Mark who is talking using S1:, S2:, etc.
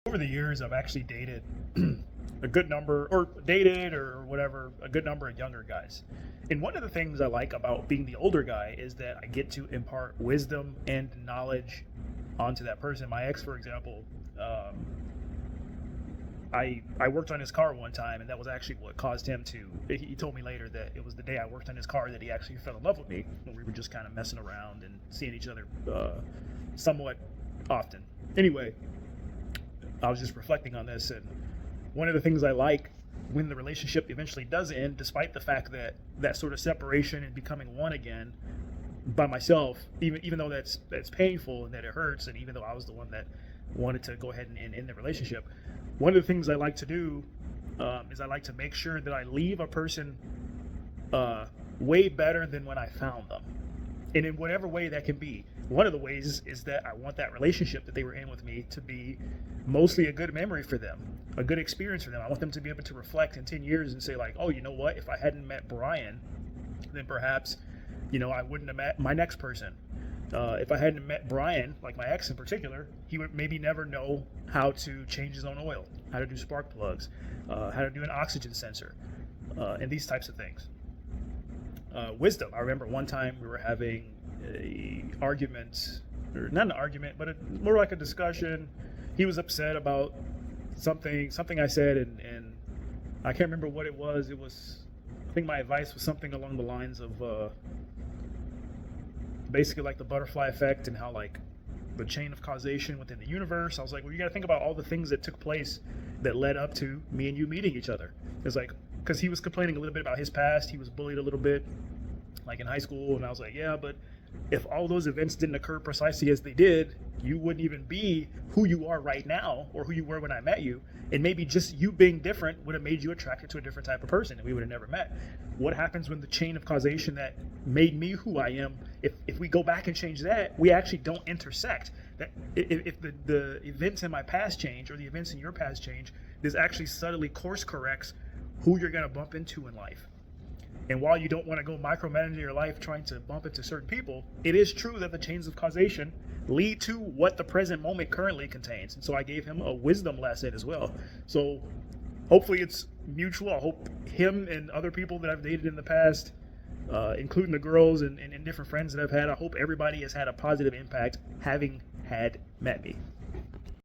S1: Over the years, I've actually dated a good number, or dated or whatever, a good number of younger guys. And one of the things I like about being the older guy is that I get to impart wisdom and knowledge onto that person. My ex, for example, I worked on his car one time, and that was actually what caused him to. He told me later that it was the day I worked on his car that he actually fell in love with me, when we were just kind of messing around and seeing each other somewhat often. Anyway, I was just reflecting on this, and one of the things I like when the relationship eventually does end, despite the fact that that sort of separation and becoming one again by myself, even though that's painful and that it hurts, and even though I was the one that wanted to go ahead and end the relationship, one of the things I like to do is I like to make sure that I leave a person way better than when I found them, and in whatever way that can be. One of the ways is that I want that relationship that they were in with me to be mostly a good memory for them, a good experience for them. I want them to be able to reflect in 10 years and say, like, oh, you know what? If I hadn't met Brian, then perhaps, I wouldn't have met my next person. If I hadn't met Brian, like my ex in particular, he would maybe never know how to change his own oil, how to do spark plugs, how to do an oxygen sensor, and these types of things. Wisdom. I remember one time we were having a argument, or not an argument, but more like a discussion. He was upset about something I said, and I can't remember what it was. I think my advice was something along the lines of basically like the butterfly effect, and how like the chain of causation within the universe. I was like, well, you got to think about all the things that took place that led up to me and you meeting each other. It's like, because he was complaining a little bit about his past. He was bullied a little bit, like in high school, and I was like, yeah, but if all those events didn't occur precisely as they did, you wouldn't even be who you are right now, or who you were when I met you. And maybe just you being different would have made you attracted to a different type of person, and we would have never met. What happens when the chain of causation that made me who I am, if we go back and change that, we actually don't intersect? That if the events in my past change, or the events in your past change, this actually subtly course corrects who you're going to bump into in life. And while you don't want to go micromanaging your life trying to bump into certain people, it is true that the chains of causation lead to what the present moment currently contains. And so I gave him a wisdom lesson as well. So hopefully it's mutual. I hope him and other people that I've dated in the past, including the girls and different friends that I've had, I hope everybody has had a positive impact having had met me.